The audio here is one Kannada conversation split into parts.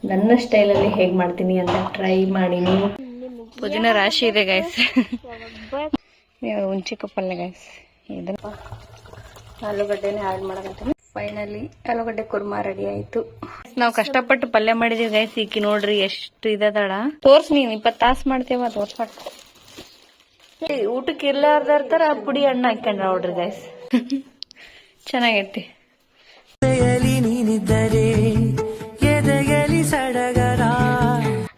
ನನ್ನ ಸ್ಟೈಲಲ್ಲಿ ಹೇಗೆ ಮಾಡ್ತೀನಿ ಅಂತ ಟ್ರೈ ಮಾಡಿ ನೀವು. ಪುದೀನ ರಾಶಿ ಇದೆ ಗೈಸ್. ಹುಂಚಿ ಕಪ್ಪಲ್ಲೆ ಗೈಸ್. ಇದನ್ನ ಆಲೂಗಡ್ಡೆನೇ ಆ್ಯಡ್ ಮಾಡಕಂತೀನಿ. ಫೈನಲಿ ಆಲೂಗಡ್ಡೆ ಕುರ್ಮಾ ರೆಡಿ ಆಯ್ತು. ನಾವು ಕಷ್ಟಪಟ್ಟು ಪಲ್ಯ ಮಾಡಿದೀವಿ ಗೈಸ್. ಈಕಿ ನೋಡ್ರಿ ಎಷ್ಟು ಇದದಾಳ. ತೋರ್ಸ್ ನೀನ್ 20 ತಾಸು ಮಾಡ್ತೇವ ತೋರ್ಸ್ಬಾರ್ದು. ಊಟಕ್ಕೆ ಇರ್ಲಾರ್ದಾರ ತರ ಪುಡಿ ಹಣ್ಣು ಹಾಕೊಂಡ್ರ ನೋಡ್ರಿ ಗೈಸ್. ಚೆನ್ನಾಗೈತಿ.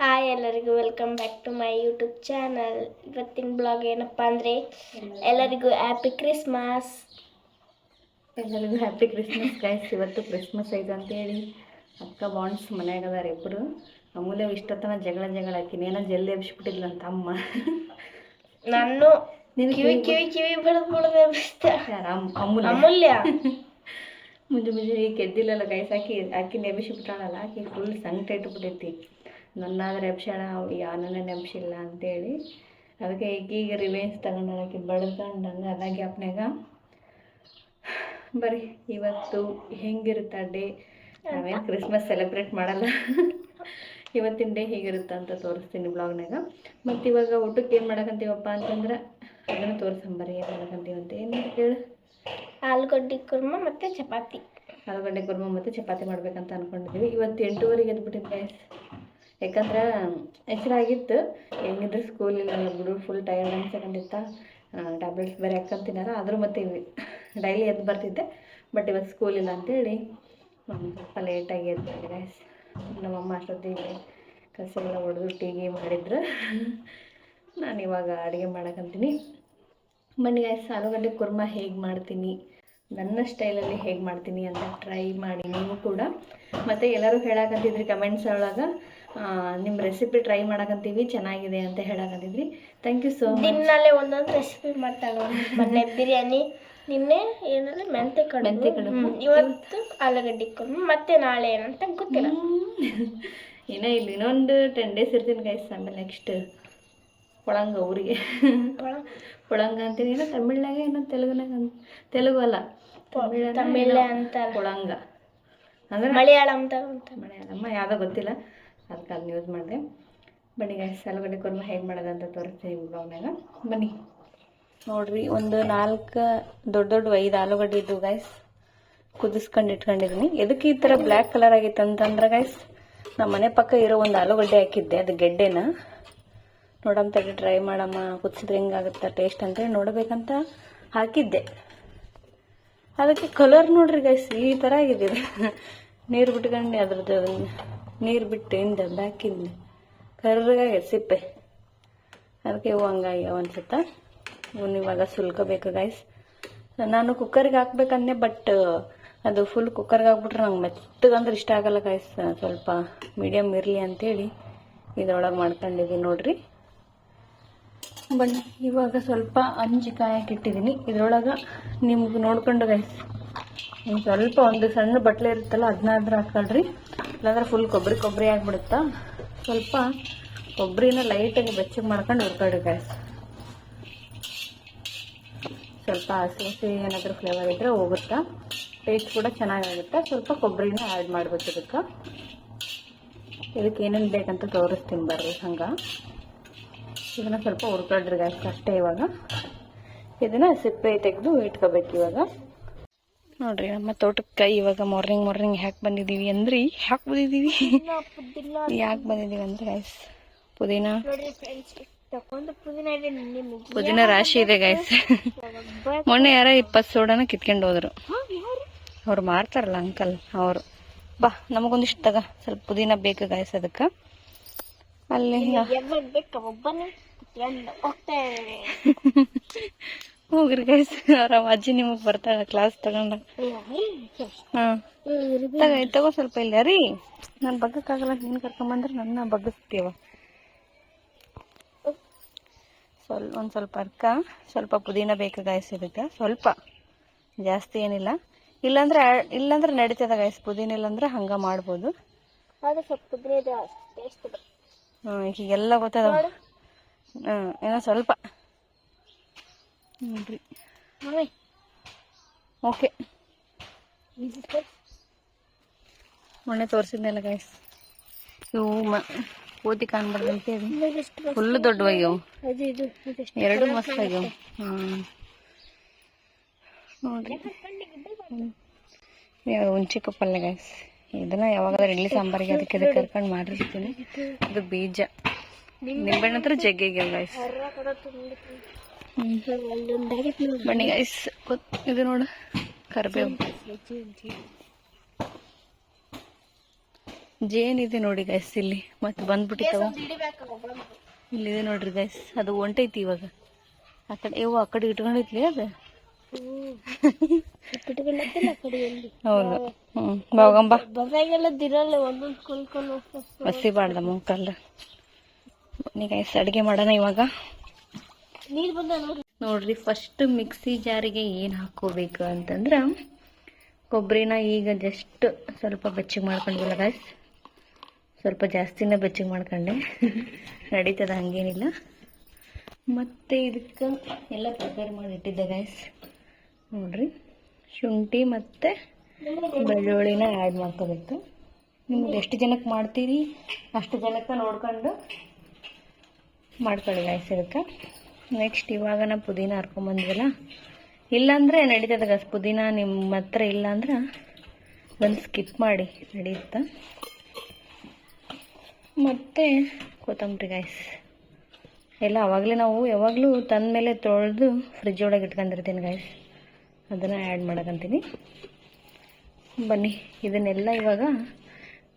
ಹಾಯ್ ಎಲ್ಲರಿಗೂ welcome back to my YouTube channel. ಇವತ್ತಿನ ಬ್ಲಾಗ್ ಏನಪ್ಪ ಅಂದರೆ ಎಲ್ಲರಿಗೂ ಹ್ಯಾಪಿ ಕ್ರಿಸ್ಮಸ್. ಎಲ್ಲರಿಗೂ ಹ್ಯಾಪಿ ಕ್ರಿಸ್ಮಸ್ ಗೈಸ್. ಇವತ್ತು ಕ್ರಿಸ್ಮಸ್ ಐತೆ ಅಂತೇಳಿ ಅಕ್ಕ ಬಾಂಡ್ಸ್ ಮನ್ಯಾಗ ಅದಾರ ಇಬ್ಬರು. ಅಮೂಲ್ಯ ಇಷ್ಟೊತ್ತನ ಜಗಳ ಹಾಕಿನಿ ಏನೋ ಜಲ್ದಿ ಎಬ್ಬಿಸ್ಬಿಟ್ಟಿದ್ಲ ಅಂತ ಅಮ್ಮ. ನಾನು ಕಿವಿ ಬಡದೆ ಅಮೂಲ್ಯ ಮುಂಜೆ ಈಗ ಎದ್ದಿಲ್ಲಲ್ಲ ಗೈಸ್. ಆಕಿನ ಎಬ್ಬಿಸಿಬಿಟ್ಟಾಳಲ್ಲ. ಆಕಿ ಫುಲ್ ಸಂಕಟ ಇಟ್ಬಿಟ್ಟೈತಿ. ನನ್ನಾದ್ರೆ ಎಬ್ಸಾಳ ಯಾವನೇ ನೆಬ್ಸಿಲ್ಲ ಅಂತೇಳಿ. ಅದಕ್ಕೆ ಈಗ ರಿವೆಂಜ್ ತಗೊಂಡು ಆಕಿ ಬಡ್ಕೊಂಡಂಗೆ ಅದ ಗ್ಯಾಪ್ನಾಗ ಬರೀ ಇವತ್ತು ಹೆಂಗಿರುತ್ತೆ ಡೇ. ನಾವೇನು ಕ್ರಿಸ್ಮಸ್ ಸೆಲೆಬ್ರೇಟ್ ಮಾಡಲ್ಲ. ಇವತ್ತಿನ ಡೇ ಹೇಗಿರುತ್ತೆ ಅಂತ ತೋರಿಸ್ತೀನಿ ಬ್ಲಾಗ್ನಾಗ. ಮತ್ತು ಇವಾಗ ಊಟಕ್ಕೆ ಏನು ಮಾಡಕಂತೀವಪ್ಪ ಅಂತಂದ್ರೆ ಅದನ್ನು ತೋರಿಸಂಬರಿ ಏನು ಮಾಡಕಂತೀವಿ ಅಂತ. ಏನು ಹೇಳು? ಆಲೂಗಡ್ಡೆ ಕುರ್ಮ ಮತ್ತು ಚಪಾತಿ. ಆಲೂಗಡ್ಡೆ ಕುರ್ಮ ಮತ್ತು ಚಪಾತಿ ಮಾಡ್ಬೇಕಂತ ಅಂದ್ಕೊಂಡಿದ್ದೀವಿ. ಇವತ್ತು 8:15 ಎದ್ಬಿಟ್ಟಿದ್ದೆ. ಯಾಕಂದ್ರೆ ಹೆಸರಾಗಿತ್ತು. ಹೆಂಗಿದ್ರೆ ಸ್ಕೂಲ್ ಇಲ್ಲ ಬಿಡು, ಫುಲ್ ಟೈರ್ಡ್ ಅನ್ಸಕೊಂಡಿತ್ತ. ಟ್ಯಾಬ್ಲೆಟ್ಸ್ ಬೇರೆ ಹಾಕ್ಕಂತಿನಾರ. ಆದರೂ ಮತ್ತೆ ಡೈಲಿ ಎದ್ದು ಬರ್ತಿದ್ದೆ. ಬಟ್ ಇವತ್ತು ಸ್ಕೂಲ್ ಇಲ್ಲ ಅಂತೇಳಿ ಸ್ವಲ್ಪ ಲೇಟಾಗಿ ಎದ್ಬಿಟ್ಟಿದೆ ಗೈಸ್. ನಮ್ಮಮ್ಮ ಅಷ್ಟೊತ್ತಿಗೆ ಕಸೆಲ್ಲ ಹೊಡೆದು ಟೀಗೆ ಮಾಡಿದ್ರು. ನಾನು ಇವಾಗ ಅಡುಗೆ ಮಾಡಕ್ಕಂತೀನಿ. ಬನ್ನಿ ಗೈಸ್, ಆಲೂಗಡ್ಡೆ ಕುರ್ಮ ಹೇಗೆ ಮಾಡ್ತೀನಿ, ನನ್ನ ಸ್ಟೈಲಲ್ಲಿ ಹೇಗೆ ಮಾಡ್ತೀನಿ ಅಂತ ಟ್ರೈ ಮಾಡಿ ನೀವು ಕೂಡ. ಮತ್ತು ಎಲ್ಲರೂ ಹೇಳಕಂತಿದ್ರಿ ಕಮೆಂಟ್ಸ್ ಒಳಗೆ ನಿಮ್ಮ ರೆಸಿಪಿ ಟ್ರೈ ಮಾಡಕಂತೀವಿ ಚೆನ್ನಾಗಿದೆ ಅಂತ ಹೇಳಕಂತಿದ್ರಿ. Thank you so much. ದಿನಲ್ಲೇ ಒಂದೊಂದು ರೆಸಿಪಿ ಮಾಡ್ತಾಳೆ. ಮೊನ್ನೆ ಬಿರಿಯಾನಿ, ನಿನ್ನೆ ಏನಂದ್ರೆ ಮೆಂತೆ ಕಡುಬು, ಇವತ್ತು ಆಲೂಗಡ್ಡೆ ಕುರ್ಮ, ಮತ್ತೆ ನಾಳೆ ಏನಂತ ಗೊತ್ತಿಲ್ಲ. ಏನೋ ಇಲ್ಲಿ ಇನ್ನೊಂದು 10 days ಇರ್ತೀನಿ ಗೈಸ್. ಆಮೇಲೆ ನೆಕ್ಸ್ಟ್ ಪೊಳಂಗ ಊರಿಗೆ. ಪೊಳಂಗ ಅಂತೀನಿ. ಏನೋ ತಮಿಳ್ನಾಗ ಏನೋ ತೆಲುಗು ಅಲ್ಲ ತಮಿಳ ಅಂತ ಪೊಳಂಗ ಅಂದರೆ ಮಲಯಾಳಂ ಯಾವುದೋ ಗೊತ್ತಿಲ್ಲ. ಅದಕ್ಕೆ ಅದನ್ನ ಯೂಸ್ ಮಾಡಿದೆ. ಬನ್ನಿ ಗೈಸ್, ಆಲೂಗಡ್ಡೆ ಕುರ್ಮ ಹೇಗೆ ಮಾಡೋದಂತ ತೋರಿಸ್ತೀನಿ ಬ್ಲಾಗ್ನಾಗ. ಬನ್ನಿ ನೋಡ್ರಿ. ಒಂದು 4 ದೊಡ್ಡ 5 ಆಲೂಗಡ್ಡೆ ಇದ್ದು ಗೈಸ್. ಕುದಿಸ್ಕೊಂಡು ಇಟ್ಕೊಂಡಿದ್ದೀನಿ. ಎದಕ್ಕೆ ಈ ಥರ ಬ್ಲ್ಯಾಕ್ ಕಲರ್ ಆಗಿತ್ತು ಅಂತಂದ್ರೆ ಗೈಸ್, ನಮ್ಮ ಮನೆ ಪಕ್ಕ ಇರೋ ಒಂದು ಆಲೂಗಡ್ಡೆ ಹಾಕಿದ್ದೆ. ಅದು ಗೆಡ್ಡೆನ ನೋಡಮ್ಮ ತಡಿ ಟ್ರೈ ಮಾಡಮ್ಮ, ಕುದಿಸಿದ್ರೆ ಹೆಂಗಾಗುತ್ತೆ ಟೇಸ್ಟ್ ಅಂತೇಳಿ ನೋಡಬೇಕಂತ ಹಾಕಿದ್ದೆ. ಅದಕ್ಕೆ ಕಲರ್ ನೋಡ್ರಿ ಗೈಸ್ ಈ ಥರ ಆಗಿದೆ. ನೀರು ಬಿಟ್ಕೊಂಡು ಅದ್ರದ್ದು ನೀರು ಬಿಟ್ಟು ಇಂದ ಬ್ಯಾಕಿಂದ ಕರ್ರಗಾಗಿದೆ ಸಿಪ್ಪೆ. ಅದಕ್ಕೆ ಇವು ಹಂಗಾಗಿ ಅನ್ಸುತ್ತೆ. ಇವನು ಇವಾಗ ಸುಲ್ಕೋಬೇಕು ಗೈಸ್. ನಾನು ಕುಕ್ಕರಿಗೆ ಹಾಕ್ಬೇಕಂದೆ, ಬಟ್ ಅದು ಫುಲ್ ಕುಕ್ಕರ್ಗೆ ಹಾಕ್ಬಿಟ್ರೆ ನಂಗೆ ಮೆತ್ತಗಂದ್ರೆ ಇಷ್ಟ ಆಗಲ್ಲ ಗೈಸ್. ಸ್ವಲ್ಪ ಮೀಡಿಯಮ್ ಇರಲಿ ಅಂತೇಳಿ ಇದ್ರೊಳಗೆ ಮಾಡ್ಕೊಂಡಿದ್ದೀನಿ ನೋಡ್ರಿ. ಬನ್ನಿ ಇವಾಗ ಸ್ವಲ್ಪ ಅಂಜಿ ಕಾಯಕ್ಕೆ ಇಟ್ಟಿದ್ದೀನಿ. ಇದ್ರೊಳಗೆ ನಿಮ್ಗೆ ನೋಡ್ಕೊಂಡು ಗೈಸ್ ಸ್ವಲ್ಪ ಒಂದು ಸಣ್ಣ ಬಟ್ಲೆ ಇರುತ್ತಲ್ಲ ಅದನ್ನಾದ್ರೂ ಹಾಕೊಳ್ರಿ. ಇಲ್ಲಾಂದ್ರೆ ಫುಲ್ ಕೊಬ್ಬರಿ ಆಗಿಬಿಡುತ್ತಾ. ಸ್ವಲ್ಪ ಕೊಬ್ಬರಿನ ಲೈಟಾಗಿ ಬೆಚ್ಚಗೆ ಮಾಡ್ಕೊಂಡು ಹುರ್ಕೊಳ್ರಿ ಗೈಸ್. ಸ್ವಲ್ಪ ಹಸಿ ಏನಾದರೂ ಫ್ಲೇವರ್ ಇದ್ದರೆ ಹೋಗುತ್ತಾ, ಟೇಸ್ಟ್ ಕೂಡ ಚೆನ್ನಾಗಾಗುತ್ತೆ. ಸ್ವಲ್ಪ ಕೊಬ್ಬರಿನ ಆ್ಯಡ್ ಮಾಡ್ಬೇಕು ಇದಕ್ಕೆ ಏನೇನು ಬೇಕಂತ ತೋರಿಸ್ತೀನಿ ಬರ್ರಿ. ಹಂಗೆ ಇದನ್ನು ಸ್ವಲ್ಪ ಹುರ್ಕೊಳ್ರಿ ಗೈಸ್ ಅಷ್ಟೇ. ಇವಾಗ ಇದನ್ನು ಸಿಪ್ಪೆ ತೆಗೆದು ಇಟ್ಕೋಬೇಕು. ಇವಾಗ ನೋಡ್ರಿ ನಮ್ಮ ತೋಟಕ್ಕೆ ಇವಾಗ ಮಾರ್ನಿಂಗ್ ಯಾಕೆ ಬಂದಿದ್ದೀವಿ ಅಂದ್ರೆ ಯಾಕೆ ಬಂದಿದ್ದೀವಿ ಅಂದ್ರೆ ಗೈಸ್ ಪುದೀನ ರಾಶಿ ಇದೆ ಗೈಸ್. ಮೊನ್ನೆ ಯಾರೋ 20 ಸೋಡನ ಕಿತ್ಕೊಂಡು ಹೋದ್ರು. ಅವ್ರು ಮಾರ್ತಾರಲ್ಲ ಅಂಕಲ್ ಅವರು. ಬಾ ನಮಗೊಂದಿಷ್ಟು ತಗ, ಸ್ವಲ್ಪ ಪುದೀನ ಬೇಕು ಗೈಸ್. ಅದಕ್ಕೆ ಅಲ್ಲಿ ಹೋಗ್ರಿ ಗೈಸ್. ಅವ್ರ ಅಜ್ಜಿ ನಿಮಗ್ ಬರ್ತಾಳ ಕ್ಲಾಸ್ ತಗೊಂಡ. ತಗೋ ಸ್ವಲ್ಪ ಇಲ್ಲ ರೀ. ನಾನು ಬಗ್ಗಕ್ಕಾಗಲ್ಲ, ನೀನು ಕರ್ಕೊಂಬಂದ್ರೆ ನನ್ನ ಬಗ್ಗಿಸ್ತೀವ. ಒಂದು ಸ್ವಲ್ಪ ಅರ್ಕ, ಸ್ವಲ್ಪ ಪುದೀನ ಬೇಕು ಗೈಸ್ ಇದಕ್ಕೆ. ಸ್ವಲ್ಪ ಜಾಸ್ತಿ ಏನಿಲ್ಲ. ಇಲ್ಲಾಂದ್ರೆ ನಡೀತದ ಗೈಸ್. ಪುದೀನ ಇಲ್ಲಾಂದ್ರೆ ಹಂಗೆ ಮಾಡ್ಬೋದು. ಈಗೆಲ್ಲ ಗೊತ್ತದ. ಏನೋ ಸ್ವಲ್ಪ ನೋಡ್ರಿ. ಓಕೆ, ಮೊನ್ನೆ ತೋರಿಸಿದ್ನಲ್ಲ ಗೈಸ್. ಇವು ಕೋತಿ ಕಾಣ್ಬಾರ್ದು ಅಂತೇಳಿ ಫುಲ್ಲು ದೊಡ್ಡವಾಗ್ಯವು. ಎರಡು ಮಸ್ತ್ ಆಗ್ಯಾವ. ನೋಡ್ರಿ ಹುಂಚಿಕ ಪಲ್ಯ ಗೈಸ್. ಇದನ್ನ ಯಾವಾಗಾದ್ರೂ ಇಡ್ಲಿ ಸಾಂಬಾರಿಗೆ ಅದಕ್ಕೆ ಕರ್ಕೊಂಡು ಮಾಡಿರ್ತೀನಿ. ಇದು ಬೀಜ ನಿಂಬೆಹಣ್ಣು ಹತ್ರ ಜಗ್ಗಿಗೆ ಗೈಸ್. ಬನ್ನಿ ಗೈಸ್, ಇದು ನೋಡು ಕರಿಬೇವು. ಜೇನಿದೆ ನೋಡಿ ಗೈಸ್ ಇಲ್ಲಿ. ಮತ್ತೆ ಬಂದ್ಬಿಟ್ಟಿತ್ತವ ಇಲ್ಲಿದೆ ನೋಡ್ರಿ ಗೈಸ್. ಅದು ಹೊಂಟೈತಿ ಇವಾಗ ಆ ಕಡೆ. ಆ ಕಡೆ ಇಟ್ಕೊಂಡೈತ್ಲಿ ಅದು. ಹೌದು. ಹೋಗಂಬ ಬಸ್ಸಿ ಬಾಡ್ದ ಮುಂಕಲ್ಲ. ಬನ್ನಿ ಗೈಸ್, ಅಡುಗೆ ಮಾಡೋಣ ಇವಾಗ. ನೋಡ್ರಿ, ಫಸ್ಟ್ ಮಿಕ್ಸಿ ಜಾರಿಗೆ ಏನು ಹಾಕೋಬೇಕು ಅಂತಂದ್ರೆ, ಕೊಬ್ಬರಿನ ಈಗ ಜಸ್ಟ್ ಸ್ವಲ್ಪ ಬೆಚ್ಚಗೆ ಮಾಡ್ಕೊಂಡಿಲ್ಲ ಗೈಸ್. ಸ್ವಲ್ಪ ಜಾಸ್ತಿನೇ ಬೆಚ್ಚಗೆ ಮಾಡ್ಕೊಂಡೆ. ನಡೀತದ, ಹಂಗೇನಿಲ್ಲ. ಮತ್ತು ಇದಕ್ಕೆ ಎಲ್ಲ ಪ್ರಿಪೇರ್ ಮಾಡಿ ಇಟ್ಟಿದ್ದೆ ಗೈಸ್. ನೋಡ್ರಿ, ಶುಂಠಿ ಮತ್ತು ಬೆಳ್ಳುಳ್ಳಿನ ಆ್ಯಡ್ ಮಾಡ್ಕೋಬೇಕು. ನಿಮ್ಗೆ ಎಷ್ಟು ಜನಕ್ಕೆ ಮಾಡ್ತೀರಿ ಅಷ್ಟು ಜನಕ್ಕೆ ನೋಡ್ಕೊಂಡು ಮಾಡ್ಕೊಳ್ಳಿ ಗೈಸ್. ಇದಕ್ಕೆ ನೆಕ್ಸ್ಟ್ ಇವಾಗ ನಾ ಪುದೀನ ಹರ್ಕೊಂಬಂದ್ವಲ್ಲ, ಇಲ್ಲಾಂದರೆ ನಡೀತದ ಗೈಸ್. ಪುದೀನ ನಿಮ್ಮ ಹತ್ರ ಇಲ್ಲಾಂದ್ರೆ ಅದನ್ನು ಸ್ಕಿಪ್ ಮಾಡಿ ನಡೆಯುತ್ತಾ. ಮತ್ತು ಕೊತ್ತಂಬರಿ ಗೈಸ್ ಎಲ್ಲ ಆವಾಗಲೇ ನಾವು ಯಾವಾಗಲೂ ತಂದ ಮೇಲೆ ತೊಳೆದು ಫ್ರಿಜ್ ಒಳಗೆ ಇಟ್ಕೊಂಡಿರ್ತೀನಿ ಗೈಸ್. ಅದನ್ನು ಆ್ಯಡ್ ಮಾಡಕ್ಕಂತೀನಿ. ಬನ್ನಿ, ಇದನ್ನೆಲ್ಲ ಇವಾಗ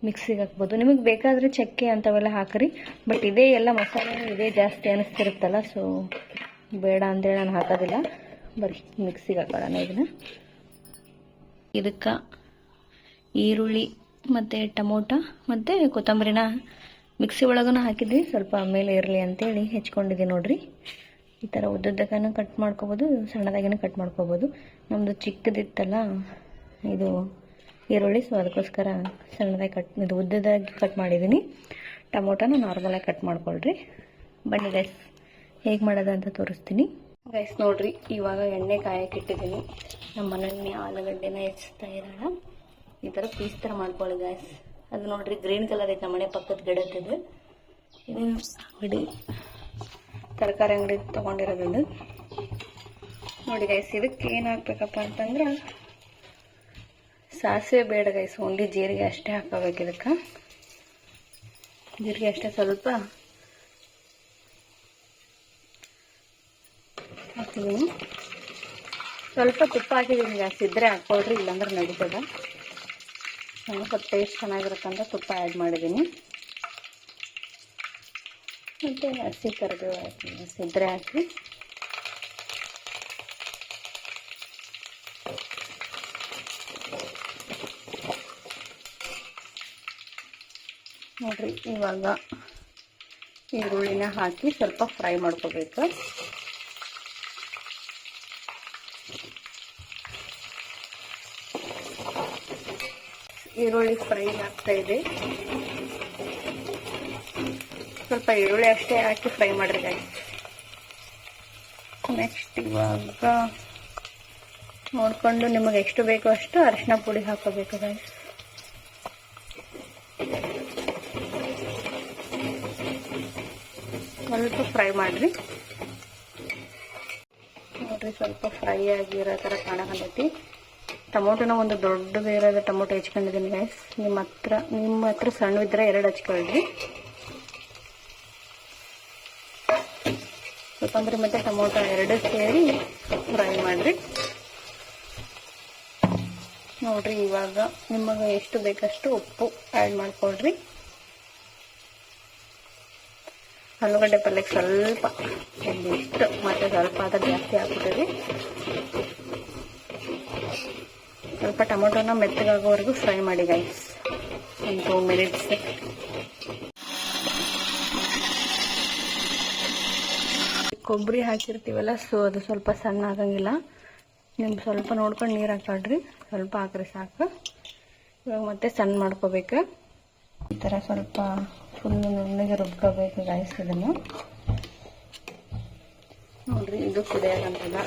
ಮಿಕ್ಸಿಗೆ ಹಾಕ್ಬೋದು. ನಿಮಗೆ ಬೇಕಾದರೆ ಚಕ್ಕೆ ಅಂಥವೆಲ್ಲ ಹಾಕಿರಿ. ಬಟ್ ಇದೇ ಎಲ್ಲ ಮಸಾಲೆ ಇದೇ ಜಾಸ್ತಿ ಅನ್ನಿಸ್ತಿರುತ್ತಲ್ಲ, ಸೊ ಬೇಡ ಅಂತೇಳಿ ನಾನು ಹಾಕೋದಿಲ್ಲ. ಬರೀ ಮಿಕ್ಸಿಗೆ ಹಾಕೊಳ್ಳೋಣ ಇದನ್ನು. ಇದಕ್ಕೆ ಈರುಳ್ಳಿ ಮತ್ತು ಟೊಮೊಟೊ ಮತ್ತು ಕೊತ್ತಂಬರಿನ ಮಿಕ್ಸಿ ಒಳಗೂ ಹಾಕಿದ್ವಿ. ಸ್ವಲ್ಪ ಮೇಲೆ ಇರಲಿ ಅಂತೇಳಿ ಹೆಚ್ಕೊಂಡಿದ್ದೆ ನೋಡ್ರಿ. ಈ ಥರ ಉದ್ದಕ್ಕೂ ಕಟ್ ಮಾಡ್ಕೋಬೋದು, ಸಣ್ಣದಾಗಿನೂ ಕಟ್ ಮಾಡ್ಕೋಬೋದು. ನಮ್ಮದು ಚಿಕ್ಕದಿತ್ತಲ್ಲ ಇದು ಈರುಳ್ಳಿ, ಸೊ ಅದಕ್ಕೋಸ್ಕರ ಸಣ್ಣದಾಗಿ ಇದು ಉದ್ದದಾಗಿ ಕಟ್ ಮಾಡಿದ್ದೀನಿ. ಟೊಮೊಟೊನ ನಾರ್ಮಲಾಗಿ ಕಟ್ ಮಾಡ್ಕೊಳ್ರಿ. ಬನ್ನಿ ಗೈಸ್, ಹೇಗೆ ಮಾಡೋದು ಅಂತ ತೋರಿಸ್ತೀನಿ ಗೈಸ್. ನೋಡ್ರಿ, ಇವಾಗ ಎಣ್ಣೆ ಕಾಯಕ್ಕೆ ಇಟ್ಟಿದ್ದೀನಿ. ನಮ್ಮ ಮನೆಯಲ್ಲಿ ಆಲೂಗಡ್ಡೆನ ಹೆಚ್ಚುತ್ತಾ ಇರೋಣ. ಈ ಥರ ಪೀಸ್ ಥರ ಮಾಡ್ಕೊಳ್ಳಿ ಗೈಸ್. ಅದು ನೋಡ್ರಿ, ಗ್ರೀನ್ ಕಲರ್ ಐತೆ ನಮ್ಮ ಮನೆ ಪಕ್ಕದ ಗಿಡತ್ತಿದ್ದು. ಇದು ಅಂಗಡಿ, ತರಕಾರಿ ಅಂಗಡಿ ತೊಗೊಂಡಿರೋದು ನೋಡಿ ಗೈಸ್. ಇದಕ್ಕೆ ಏನು ಹಾಕ್ಬೇಕಪ್ಪ ಅಂತಂದ್ರೆ, ಸಾಸಿವೆ ಬೇಡ ಗೈಸ್, ಓನ್ಲಿ ಜೀರಿಗೆ ಅಷ್ಟೇ ಹಾಕೋಬೇಕು. ಇದಕ್ಕೆ ಜೀರಿಗೆ ಅಷ್ಟೇ ಸ್ವಲ್ಪ ಹಾಕಿದ್ದೀನಿ. ಸ್ವಲ್ಪ ತುಪ್ಪ ಹಾಕಿದ್ದೀನಿ ಗೈಸ್. ಇದ್ದರೆ ಹಾಕ್ಕೊಳ್ರಿ, ಇಲ್ಲಾಂದ್ರೆ ನಡೀತದ. ಸ್ವಲ್ಪ ಟೇಸ್ಟ್ ಚೆನ್ನಾಗಿರುತ್ತಂತ ತುಪ್ಪ ಆ್ಯಡ್ ಮಾಡಿದ್ದೀನಿ. ಮತ್ತು ಹಸಿ ಕರಿಬೇವು ಹಾಕಿ, ಇದ್ದರೆ ಹಾಕಿ. ನೋಡ್ರಿ, ಇವಾಗ ಈರುಳ್ಳಿನ ಹಾಕಿ ಸ್ವಲ್ಪ ಫ್ರೈ ಮಾಡ್ಕೋಬೇಕು. ಈರುಳ್ಳಿ ಫ್ರೈ ಆಗ್ತಾ ಇದೆ. ಸ್ವಲ್ಪ ಈರುಳ್ಳಿ ಅಷ್ಟೇ ಹಾಕಿ ಫ್ರೈ ಮಾಡಿರಿ ಗೈಸ್. ನೆಕ್ಸ್ಟ್ ಇವಾಗ ನೋಡಿಕೊಂಡು ನಿಮಗೆ ಎಷ್ಟು ಬೇಕೋ ಅಷ್ಟು ಅರಿಶಿನ ಪುಡಿ ಹಾಕೋಬೇಕು ಗೈಸ್. ಸ್ವಲ್ಪ ಫ್ರೈ ಮಾಡಿರಿ. ನೋಡ್ರಿ, ಸ್ವಲ್ಪ ಫ್ರೈ ಆಗಿರೋ ಥರ ಕಾಣಕತ್ತೈತಿ. ಟೊಮೊಟೊನ ಒಂದು ದೊಡ್ಡದು ಇರೋದು ಟೊಮೊಟೊ ಹೆಚ್ಕೊಂಡಿದ್ದೀನಿ ಗೈಸ್. ನಿಮ್ಮ ಹತ್ರ ಸಣ್ಣವಿದ್ರೆ 2 ಹಚ್ಕೊಳ್ರಿ. ಕೊತ್ತಂಬರಿ ಮತ್ತು ಟೊಮೊಟೊ 2 ಸೇರಿ ಫ್ರೈ ಮಾಡಿರಿ. ನೋಡ್ರಿ, ಇವಾಗ ನಿಮಗೆ ಎಷ್ಟು ಬೇಕಷ್ಟು ಉಪ್ಪು ಆ್ಯಡ್ ಮಾಡ್ಕೊಳ್ರಿ. ಆಲೂಗಡ್ಡೆ ಪಲ್ಯಕ್ಕೆ ಸ್ವಲ್ಪ ಇಷ್ಟು ಮತ್ತು ಸ್ವಲ್ಪ ಆದ್ರೆ ಜಾಸ್ತಿ ಹಾಕ್ಬಿಟ್ಟಿರಿ. ಸ್ವಲ್ಪ ಟೊಮೊಟೊನ ಮೆತ್ತಗಾಗೋವರೆಗೂ ಫ್ರೈ ಮಾಡಿ ಗೈಸ್, ಒಂದು 2 ಮಿನಿಟ್ಸ್. ಕೊಬ್ಬರಿ ಹಾಕಿರ್ತೀವಲ್ಲ, ಸೊ ಅದು ಸ್ವಲ್ಪ ಸಣ್ಣ ಆಗಂಗಿಲ್ಲ. ನಿಮ್ಗೆ ಸ್ವಲ್ಪ ನೋಡ್ಕೊಂಡು ನೀರು ಹಾಕೊಳ್ರಿ. ಸ್ವಲ್ಪ ಹಾಕ್ರಿ ಸಾಕು. ಇವಾಗ ಮತ್ತೆ ಸಣ್ಣ ಮಾಡ್ಕೋಬೇಕು. ಈ ಥರ ಸ್ವಲ್ಪ ಫುಲ್ ನುಣ್ಣಗೆ ರುಬ್ಕೋಬೇಕು ಗೈಸ್. ಇದನ್ನು ನೋಡ್ರಿ, ಇದು ಕುದಿಯಾಗಂತದ.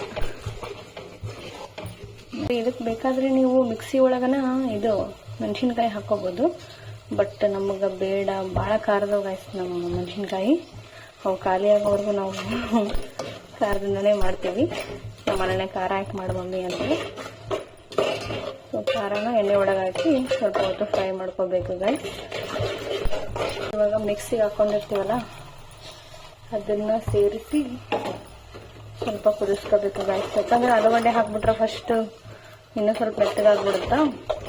ಇದಕ್ಕೆ ಬೇಕಾದರೆ ನೀವು ಮಿಕ್ಸಿ ಒಳಗನ ಇದು ಮೆಣಸಿನ್ಕಾಯಿ ಹಾಕ್ಕೋಬೋದು. ಬಟ್ ನಮಗೆ ಬೇಡ, ಭಾಳ ಖಾರದವು ಗಾಯ್ಸ್ ನಮ್ಮ ಮೆಣಸಿನ್ಕಾಯಿ. ಅವು ಖಾಲಿ ಆಗೋವರೆಗೂ ನಾವು ಖಾರದಿಂದನೇ ಮಾಡ್ತೀವಿ. ನಮ್ಮ ಮನೆಯೇ ಖಾರ ಹಾಕಿ ಮಾಡು ಮಮ್ಮಿ ಅಂತೇಳಿ. ಸೊ ಖಾರನ ಎಣ್ಣೆ ಒಳಗೆ ಹಾಕಿ ಸ್ವಲ್ಪ ಹೊತ್ತು ಫ್ರೈ ಮಾಡ್ಕೋಬೇಕು ಗಾಯ್ಸ್. ಇವಾಗ ಮಿಕ್ಸಿಗೆ ಹಾಕ್ಕೊಂಡಿರ್ತೀವಲ್ಲ ಅದನ್ನು ಸೇರಿಸಿ ಸ್ವಲ್ಪ ಕುದಿಸ್ಕೋಬೇಕು ಗಾಯ್ಸ್. ಯಾಕಂದರೆ ಆಲೂಗಡ್ಡೆ ಹಾಕ್ಬಿಟ್ರೆ ಫಸ್ಟು ಇನ್ನೂ ಸ್ವಲ್ಪ ಮೆತ್ತಗಾಗ್ಬಿಡುತ್ತಾ.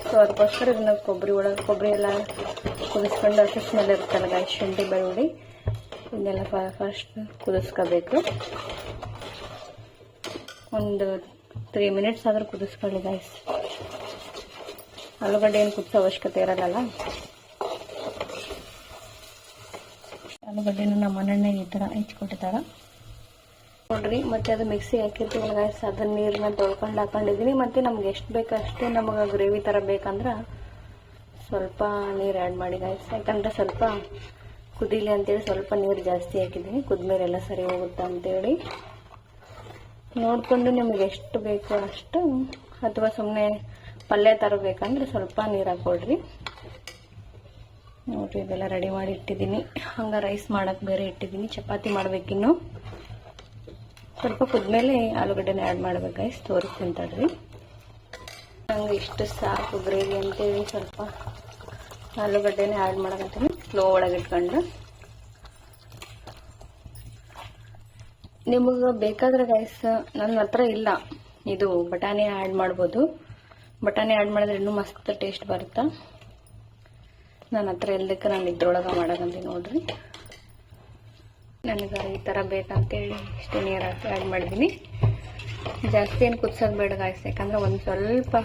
ಸೊ ಅದಕ್ಕೋಸ್ಕರ ಇದನ್ನ ಕೊಬ್ಬರಿ ಎಲ್ಲ ಕುದಿಸ್ಕೊಂಡು ಹಸಿ ಸ್ಮೆಲ್ ಇರುತ್ತಲ್ಲ ಗಾಯ್ಸ್, ಶುಂಠಿ ಬೆಳ್ಳುಳ್ಳಿ ಇದನ್ನೆಲ್ಲ ಫಸ್ಟ್ ಕುದಿಸ್ಕೋಬೇಕು. ಒಂದು 3 ಮಿನಿಟ್ಸ್ ಆದರೂ ಕುದಿಸ್ಕೊಳ್ಳಿ ಗಾಯ್ಸ್. ಆಲೂಗಡ್ಡೆ ಏನು ಕುದಿಸೋ ಅವಶ್ಯಕತೆ ಇರಲ್ಲ. ಆಲೂಗಡ್ಡೆನ ನಮ್ಮ ಮನೆಯೇ ಈ ಥರ ಹೆಚ್ಚಿಕೊಟ್ಟಿದ್ದಾರೆ ನೋಡ್ರಿ. ಮತ್ತು ಅದು ಮಿಕ್ಸಿ ಹಾಕಿರ್ತೀವಲ್ಲ ಗಾಯ್ಸ್, ಅದನ್ನ ನೀರನ್ನ ತೊಳ್ಕೊಂಡು ಹಾಕೊಂಡಿದ್ದೀನಿ. ಮತ್ತು ನಮ್ಗೆ ಎಷ್ಟು ಬೇಕು ಅಷ್ಟು, ನಮಗೆ ಗ್ರೇವಿ ಥರ ಬೇಕಂದ್ರೆ ಸ್ವಲ್ಪ ನೀರು ಆ್ಯಡ್ ಮಾಡಿ ಗಾಯ್ಸ್. ಯಾಕಂದರೆ ಸ್ವಲ್ಪ ಕುದೀಲಿ ಅಂತೇಳಿ ಸ್ವಲ್ಪ ನೀರು ಜಾಸ್ತಿ ಹಾಕಿದ್ದೀನಿ. ಕುದ್ಮೇಲೆಲ್ಲ ಸರಿ ಹೋಗುತ್ತೆ ಅಂತೇಳಿ ನೋಡಿಕೊಂಡು ನಿಮಗೆ ಎಷ್ಟು ಬೇಕು ಅಷ್ಟು, ಅಥವಾ ಸುಮ್ಮನೆ ಪಲ್ಯ ಥರ ಬೇಕಂದ್ರೆ ಸ್ವಲ್ಪ ನೀರು ಹಾಕ್ಕೊಳ್ರಿ. ನೋಡಿರಿ ಇದೆಲ್ಲ ರೆಡಿ ಮಾಡಿ ಇಟ್ಟಿದ್ದೀನಿ. ಹಂಗೆ ರೈಸ್ ಮಾಡೋಕ್ಕೆ ಬೇರೆ ಇಟ್ಟಿದ್ದೀನಿ. ಚಪಾತಿ ಮಾಡಬೇಕಿನ್ನು. ಸ್ವಲ್ಪ ಕುದ್ಮೇಲೆ ಆಲೂಗಡ್ಡೆನ ಆ್ಯಡ್ ಮಾಡ್ಬೇಕು ಗೈಸ್, ತೋರಿಸ್ತೀನಿ ತಡ್ರಿ. ನಂಗೆ ಇಷ್ಟು ಸಾಕು ಗ್ರೇವಿ ಅಂತೇಳಿ ಸ್ವಲ್ಪ ಆಲೂಗಡ್ಡೆನೇ ಆ್ಯಡ್ ಮಾಡಕತ್ತೀನಿ ಸ್ಲೋ ಒಳಗೆ ಇಟ್ಕೊಂಡು. ನಿಮಗೆ ಬೇಕಾದ್ರೆ ಗೈಸ್, ನನ್ನ ಹತ್ರ ಇಲ್ಲ ಇದು ಬಟಾಣಿ ಆ್ಯಡ್ ಮಾಡ್ಬೋದು. ಬಟಾಣಿ ಆ್ಯಡ್ ಮಾಡಿದ್ರೆ ಇನ್ನೂ ಮಸ್ತ್ ಟೇಸ್ಟ್ ಬರುತ್ತೆ. ನನ್ನ ಹತ್ರ ಇಲ್ಲದಕ್ಕೆ ನಾನು ಇದ್ರೊಳಗೆ ಮಾಡೋದಂತೀನಿ ನೋಡ್ರಿ. ನನಗೆ ಈ ಥರ ಬೇಕಂತೇಳಿ ಇಷ್ಟು ನೀರು ಹಾಕಿ ಆ್ಯಡ್ ಮಾಡಿದ್ದೀನಿ. ಜಾಸ್ತಿ ಏನು ಕುದಿಸೋದು ಬೇಡ ಗಾಯ್ಸ್, ಯಾಕಂದ್ರೆ ಒಂದು ಸ್ವಲ್ಪ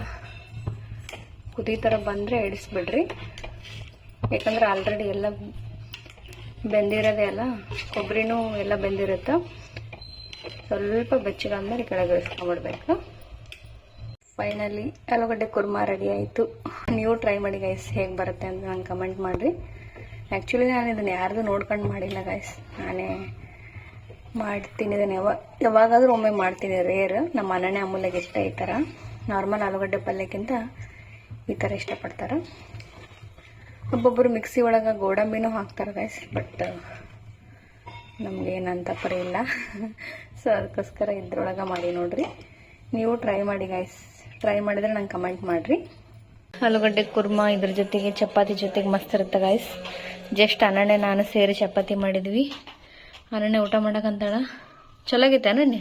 ಕುದಿ ಥರ ಬಂದರೆ ಇಡಿಸ್ಬಿಡ್ರಿ. ಯಾಕಂದ್ರೆ ಆಲ್ರೆಡಿ ಎಲ್ಲ ಬೆಂದಿರೋದೇ ಅಲ್ಲ, ಕೊಬ್ಬರಿನೂ ಎಲ್ಲ ಬೆಂದಿರುತ್ತೆ. ಸ್ವಲ್ಪ ಬೆಚ್ಚಗಾದ್ಮೇಲೆ ಕೆಳಗೆ ಇಳಿಸ್ಕೊಂಡ್ಬಿಡ್ಬೇಕು. ಫೈನಲಿ ಆಲೂಗಡ್ಡೆ ಕುರ್ಮಾ ರೆಡಿ ಆಯಿತು. ನೀವು ಟ್ರೈ ಮಾಡಿ ಗೈಸ್, ಹೇಗೆ ಬರುತ್ತೆ ಅಂತ ನಂಗೆ ಕಮೆಂಟ್ ಮಾಡಿರಿ. ಆ್ಯಕ್ಚುಲಿ ನಾನು ಇದನ್ನು ಯಾರ್ದು ನೋಡ್ಕೊಂಡು ಮಾಡಿಲ್ಲ ಗೈಸ್, ನಾನೇ ಮಾಡ್ತೀನಿ. ಇದನ್ನು ಯಾವಾಗಾದರೂ ಒಮ್ಮೆ ಮಾಡ್ತೀನಿ, ರೇರ್. ನಮ್ಮ ಮನೆಯೇ ಅಮೂಲ್ಯಗೆ ಇಷ್ಟ ಈ ಥರ. ನಾರ್ಮಲ್ ಆಲೂಗಡ್ಡೆ ಪಲ್ಯಕ್ಕಿಂತ ಈ ಥರ ಇಷ್ಟಪಡ್ತಾರೆ. ಒಬ್ಬೊಬ್ಬರು ಮಿಕ್ಸಿ ಒಳಗೆ ಗೋಡಂಬಿನೂ ಹಾಕ್ತಾರೆ ಗೈಸ್, ಬಟ್ ನಮಗೇನಂತ ಪರಿ ಇಲ್ಲ. ಸೊ ಅದಕ್ಕೋಸ್ಕರ ಇದ್ರೊಳಗೆ ಮಾಡಿ ನೋಡ್ರಿ. ನೀವು ಟ್ರೈ ಮಾಡಿ ಗೈಸ್. ಟ್ರೈ ಮಾಡಿದ್ರೆ ನಂಗೆ ಕಮೆಂಟ್ ಮಾಡಿರಿ. ಆಲೂಗಡ್ಡೆ ಕುರ್ಮಾ ಇದ್ರ ಜೊತೆಗೆ ಚಪಾತಿ ಜೊತೆಗೆ ಮಸ್ತ್ ಇರುತ್ತೆ ಗೈಸ್. ಜಸ್ಟ್ ಅನನ್ಯ ನಾನು ಸೇರಿ ಚಪಾತಿ ಮಾಡಿದ್ವಿ. ಅನನ್ಯ ಊಟ ಮಾಡೋಕ್ಕಂತಾಳ. ಚಲೋ ಆಗೈತೆ ಅನನ್ಯ?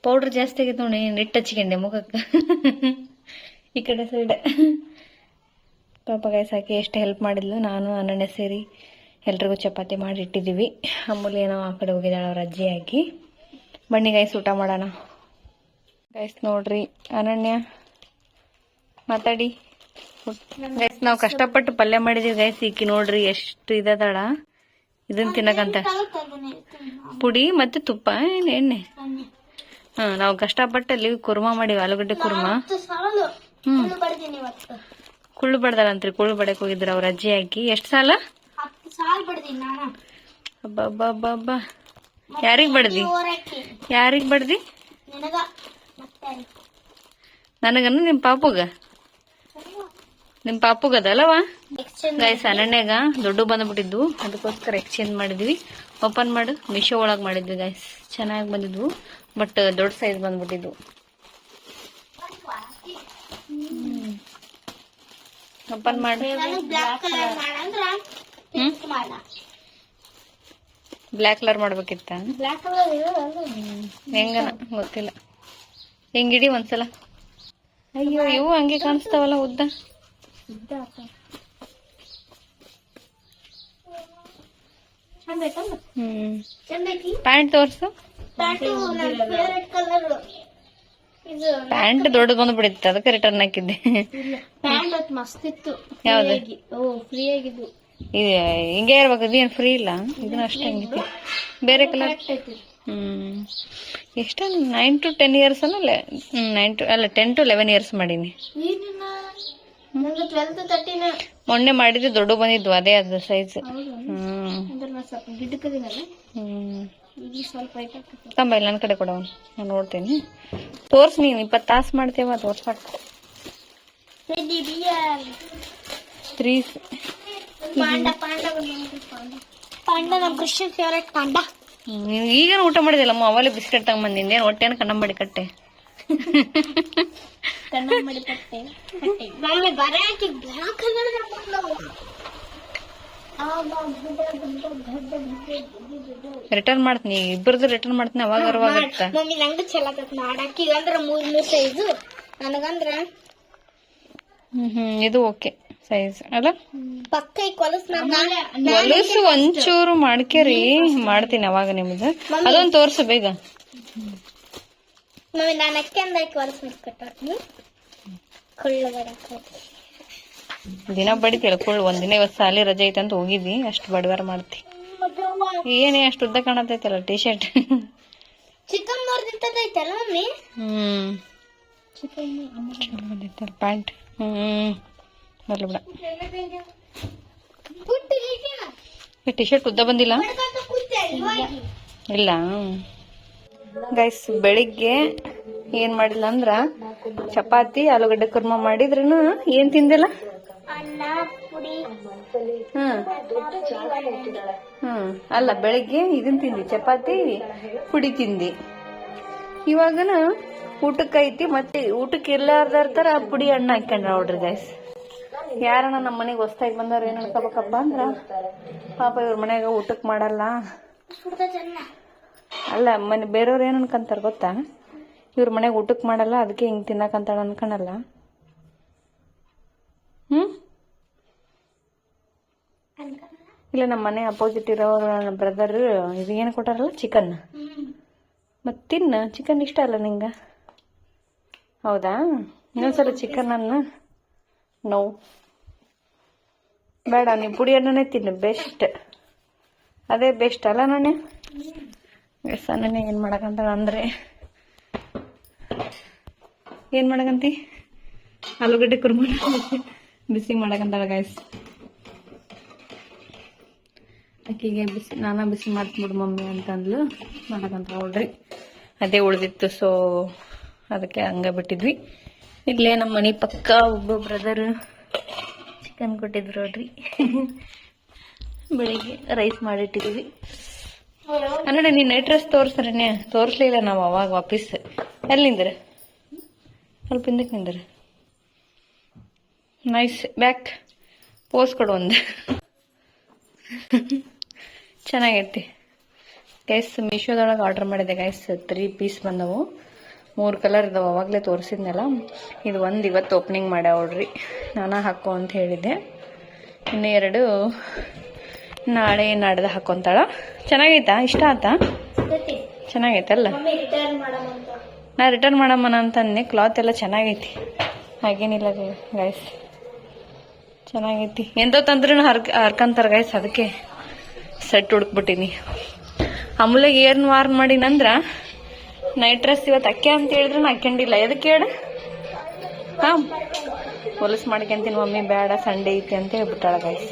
ಪೌಡ್ರ್ ಜಾಸ್ತಿ ಆಗೈತೆ ನೋಡಿ, ನಿಟ್ಟು ಹಚ್ಕೊಂಡೆ ಮುಖಕ್ಕೆ. ಈ ಕಡೆ ಸೈಡ್ ಪಾಪ ಗೈಸ್ ಹಾಕಿ ಎಷ್ಟು ಹೆಲ್ಪ್ ಮಾಡಿದ್ಲು. ನಾನು ಅನನ್ಯ ಸೇರಿ ಎಲ್ರಿಗೂ ಚಪಾತಿ ಮಾಡಿ ಇಟ್ಟಿದ್ದೀವಿ. ಅಮೂಲ್ಯ ಏನೋ ಆ ಕಡೆ ಹೋಗಿದ್ದಾಳೆ ಅವ್ರ ಅಜ್ಜಿ ಹಾಕಿ. ಬನ್ನಿ ಗೈಸ್ ಊಟ ಮಾಡೋಣ. ಗೈಸ್ ನೋಡ್ರಿ, ಅನನ್ಯ ಮಾತಾಡಿ ಗೈಸ್. ನಾವು ಕಷ್ಟಪಟ್ಟು ಪಲ್ಯ ಮಾಡಿದೀವಿ ಗೈಸ್. ಈಕಿ ನೋಡ್ರಿ ಎಷ್ಟು ಇದದಾಳ. ಇದನ್ನ ತಿನ್ನಕಂತ ಪುಡಿ ಮತ್ತೆ ತುಪ್ಪ ಎಣ್ಣೆ. ನಾವು ಕಷ್ಟಪಟ್ಟು ಅಲ್ಲಿ ಕುರ್ಮಾ ಮಾಡಿವಿ, ಆಲೂಗಡ್ಡೆ ಕುರ್ಮಾ. ಕುಳ್ಳು ಬಡ್ದಾಳಂತ್ರಿ. ಕುಳ್ಳು ಬಡಕ್ ಹೋಗಿದ್ರ ಅವ್ರ ಅಜ್ಜಿ ಹಾಕಿ. ಎಷ್ಟು ಸಾಲ? ಹಬ್ಬ ಯಾರಿಗ್ ಬಡ್ದಿ? ಯಾರಿಗ್ ಬಡ್ದಿ? ನನಗನ್ನು ನಿಮ್ ಪಾಪುಗ? ನಿಮ್ ಪಾಪುಗದಲ್ಲವ ಗೈಸ್. ಅನನ್ಯಾಗ ದೊಡ್ಡ ಬಂದ್ಬಿಟ್ಟಿದ್ವು, ಅದಕ್ಕೋಸ್ಕರ ಎಕ್ಸ್ಚೇಂಜ್ ಮಾಡಿದ್ವಿ. ಓಪನ್ ಮಾಡು. ಮೀಶೋ ಒಳಗೆ ಮಾಡಿದ್ವಿ ಗೈಸ್. ಚೆನ್ನಾಗಿ ಬಂದಿದ್ವು, ಬಟ್ ದೊಡ್ಡ ಸೈಜ್ ಬಂದ್ಬಿಟ್ಟಿದ್ವು. ಓಪನ್ ಮಾಡಿ. ಬ್ಲ್ಯಾಕ್ ಕಲರ್ ಮಾಡ್ಬೇಕಿತ್ತ? ಹೆಂಗನ ಗೊತ್ತಿಲ್ಲ. ಹೆಂಗಿಡಿ ಒಂದ್ಸಲ. ಅಯ್ಯೋ ಇವು ಹಂಗೆ ಕಾಣಿಸ್ತಾವಲ್ಲ ಉದ್ದ. ಪ್ಯಾಂಟ್ ತೋರ್ಸು. ಪ್ಯಾಂಟ್ ದೊಡ್ಡದು ಬಂದ್ಬಿಡಿತ್ತು, ಅದಕ್ಕೆ ರಿಟರ್ನ್ ಹಾಕಿದ್ದೆ. ಯಾವ್ದು? ಹಿಂಗೆ ಇರ್ಬೇಕು. ಇದೇನು ಫ್ರೀ ಇಲ್ಲ, ಇದನ್ನ ಅಷ್ಟೇ ಹಂಗೈತಿ. ಬೇರೆ ಕಲರ್. ಎಷ್ಟು 9 to 10 years ಅಲ್ಲ? 10 to 11 years ಮಾಡೀನಿ. ಮೊನ್ನೆ ಮಾಡಿದ್ರೆ ದೊಡ್ಡ ಬಂದಿದ್ವು, ಅದೇ ಅದು ಸೈಜ್. ತಂಬ ಇಲ್ಲ ನನ್ನ ಕಡೆ ಕೊಡವ, ನಾನು ನೋಡ್ತೀನಿ. ತೋರ್ಸ್. ನೀನು 20 ತಾಸು ಮಾಡ್ತೇವ, ತೋರ್ಸ್ಬೇಕು. ಟೆಡ್ಡಿ ಬಿಯರ್ 3 ಪಾಂಡ ನಮ್ಮ ಕ್ರಿಶ್ಚಿಯನ್ ಫೇವರೇಟ್ ಪಾಂಡ. ನೀವು ಈಗ ಊಟ ಮಾಡಿದಿಲ್ಲಮ್ಮ, ಅವಲೇ ಬಿಸ್ಕೆಟ್ ತಗೊಂಬಂದಿದ್ದೇನು ಹೊಟ್ಟೆನ ಕಣ್ಣಂಬಡಿ ಕಟ್ಟೆ. ಕಣ್ಣಂಬಡಿ ಕಟ್ಟೆ ಮಮ್ಮಿ ಬರಾಕಿ ಬ್ಲಾಕ್ ರಿಟರ್ನ್ ಮಾಡ್ತೀನಿ, ಇಬ್ಬರದು ರಿಟರ್ನ್ ಮಾಡ್ತೀನಿ. ಅವಾಗ ಮಮ್ಮಿ ನಂಗೆ ಚಲೋ ಮಾಡಾಕಿ ಅಂದ್ರ 3 ಸೈಜು ನನಗಂದ್ರ ಇದು ಓಕೆ ಸೈಜ್ ಅಲ್ಲ. ಪಕ್ಕ ಹೊಲಸು ಒಂಚೂರು ಮಾಡ್ಕೇರಿ, ಮಾಡ್ತೀನಿ ಅವಾಗ ನಿಮ್ದು. ಅದೊಂದು ತೋರ್ಸು ಬೇಗ. ಮಮ್ಮಿ ನಾನು ಅಕ್ಕೆ ಅಂದಾಕಿ ಹೊಲಸು ಮಾಡ್ಕೊಟ್ಟಾರ್ನಿ ಕುಳ್ಳು ಬರಕ ದಿನ ಬಡಿತೀರ ಕುಳ್ಳು. ಒಂದಿನ ಇವತ್ತು ಸಾಲಿ ರಜೆ ಐತೆ ಅಂತ ಹೋಗಿದ್ವಿ, ಅಷ್ಟು ಬಡವಾರ ಮಾಡ್ತಿ. ಏನೇ ಅಷ್ಟು ಉದ್ದ ಕಾಣತೈತಲ್ಲ ಟೀ ಶರ್ಟ್. ಚಿಕನ್ ನೋಡ್ದಿತ್ತೈತಲ್ಲ ಮಮ್ಮಿ. ಚಿಕನ್ ಪ್ಯಾಂಟ್ ಬರ್ಲಿ ಬಿಡ. ಟೀ ಶರ್ಟ್ ಉದ್ದ ಬಂದಿಲ್ಲ ಇಲ್ಲ ಗೈಸ್. ಬೆಳಿಗ್ಗೆ ಏನ್ ಮಾಡಿಲ್ಲ ಅಂದ್ರ ಚಪಾತಿ ಆಲೂಗಡ್ಡೆ ಕುರ್ಮಾ ಮಾಡಿದ್ರೂ ಏನ್ ತಿಂದಿಲ್ಲ. ಅಲ್ಲ ಬೆಳಿಗ್ಗೆ ಇದನ್ ತಿಂದಿ, ಚಪಾತಿ ಪುಡಿ ತಿಂದಿ. ಇವಾಗನ ಊಟಕ್ಕೆ ಐತಿ, ಮತ್ತೆ ಊಟಕ್ಕೆ ಇರ್ಲಾರ್ದಾರ ತರ ಪುಡಿ ಹಣ್ಣು ಹಾಕೊಂಡ್ರ ನೋಡ್ರಿ ಗೈಸ್. ಯಾರನ್ನ ನಮ್ಮ ಮನೆಗೆ ಹೊಸ್ತಾಗಿ ಬಂದವ್ರ ಏನ್ ಅನ್ಕೋಬೇಕಪ್ಪ ಅಂದ್ರ, ಪಾಪ ಇವ್ರ ಮನ್ಯಾಗ ಊಟಕ್ ಮಾಡಲ್ಲ ಅಲ್ಲ, ಬೇರೆಯವ್ರ ಏನ್ ಅನ್ಕಂತಾರ ಗೊತ್ತಾ, ಇವ್ರ ಮನೆಗೆ ಊಟಕ್ ಮಾಡಲ್ಲ ಅದಕ್ಕೆ ಹಿಂಗ್ ತಿನ್ನಕಂತಾಳ ಅನ್ಕಣಲ್ಲ. ಇಲ್ಲ ನಮ್ಮ ಮನೆ ಅಪೋಸಿಟ್ ಇರೋರು ಬ್ರದರ್ ಇದು ಏನು ಕೊಟ್ಟಾರಲ್ಲ ಚಿಕನ್, ಮತ್ ತಿನ್ನ. ಚಿಕನ್ ಇಷ್ಟ ಅಲ್ಲ ನಿಂಗ? ಹೌದಾ, ಇನ್ನೊಂದ್ಸಲ ಚಿಕನ್ ಅನ್ನ ನೋವು ಬೇಡ, ನೀವು ಪುಡಿ ಅನ್ನನೇ ತಿನ್ನು, ಬೆಸ್ಟ್. ಅದೇ ಬೆಸ್ಟ್ ಅಲ್ಲ ನಾನೇ. ಸಣ್ಣನೇ ಏನು ಮಾಡಕಂತ ಅಂದ್ರೆ ಏನು ಮಾಡಕಂತಿ, ಆಲೂಗಡ್ಡೆ ಕುರ್ಮ ಬಿಸಿ ಮಾಡಕಂತಾಳ ಗಾಯ್ಸ್. ಅಕ್ಕಿಗೆ ಬಿಸಿ ನಾನಾ ಬಿಸಿ ಮಾಡ್ತೀನಿ ಮಮ್ಮಿ ಅಂತಂದ್ಲು, ಮಾಡಕಂತ ನೋಡ್ರಿ. ಅದೇ ಉಳ್ದಿತ್ತು, ಸೊ ಅದಕ್ಕೆ ಹಂಗ ಬಿಟ್ಟಿದ್ವಿ. ಇಲ್ಲೇ ನಮ್ಮ ಮನೆ ಪಕ್ಕ ಒಬ್ಬ ಬ್ರದರ್ ಚಿಕನ್ ಕೊಟ್ಟಿದ್ರು ನೋಡ್ರಿ. ಬೆಳಿಗ್ಗೆ ರೈಸ್ ಮಾಡಿಟ್ಟಿದ್ವಿ. ಅನ್ನೋಣ ನೀನ್ ನೈಟ್ ಡ್ರೆಸ್ ತೋರಿಸ್ರೇನೆ, ತೋರಿಸ್ಲಿಲ್ಲ ನಾವು ಅವಾಗ ವಾಪಸ್. ಎಲ್ಲಿ ನಿಂದ್ರೆ ಸ್ವಲ್ಪ ಹಿಂದಕ್ಕೆ ನಿಂದ್ರೆ. ನೈಸ್ ಬ್ಯಾಕ್ ಪೋಸ್ ಕೊಡು ಒಂದು. ಚೆನ್ನಾಗೈತಿ ಗೈಸ್. ಮೀಶೋದೊಳಗೆ ಆರ್ಡರ್ ಮಾಡಿದೆ ಗೈಸ್. 3 ಪೀಸ್ ಬಂದವು, 3 ಕಲರ್ ಇದಾವೆ. ಅವಾಗಲೇ ತೋರಿಸಿದ್ನಲ್ಲ, ಇದು ಒಂದು ಇವತ್ತು ಓಪನಿಂಗ್ ಮಾಡ್ಯಾವ್ರಿ. ನಾನಾ ಹಾಕೋ ಅಂತ ಹೇಳಿದ್ದೆ, ಇನ್ನು 2 ನಾಳೆ ನಾಡ್ದು ಹಾಕೊಂತಾಳ. ಚೆನ್ನಾಗೈತಾ? ಇಷ್ಟ ಆತಾ? ಚೆನ್ನಾಗೈತಲ್ಲ. ನಾ ರಿಟರ್ನ್ ಮಾಡಮ್ಮನ ಅಂತಂದೆ. ಕ್ಲಾತ್ ಎಲ್ಲ ಚೆನ್ನಾಗೈತಿ, ಹಾಗೇನಿಲ್ಲ ಗೈಸ್, ಚೆನ್ನಾಗೈತಿ. ಎಂತೋ ತಂದ್ರೂ ಹರ್ಕಂತಾರ ಗೈಸ್, ಅದಕ್ಕೆ ಸೆಟ್ ಹುಡುಕ್ಬಿಟ್ಟಿನಿ. ಅಮೂಲ್ಯಗೆ ಏನ್ ವಾರ್ನ್ ಮಾಡಿನಂದ್ರ, ನೈಟ್ ಡ್ರೆಸ್ ಇವತ್ತು ಅಕ್ಕೆ ಅಂತ ಹೇಳಿದ್ರೆ ನಾ ಹಾಕೊಂಡಿಲ್ಲ. ಎದಕ್ಕೆ ಹೇಳ? ಹೊಲಸು ಮಾಡ್ಕೊಂತೀನಿ ಮಮ್ಮಿ, ಬೇಡ ಸಂಡೇ ಐತಿ ಅಂತ ಹೇಳ್ಬಿಟ್ಟಾಳ ಗೈಸ್.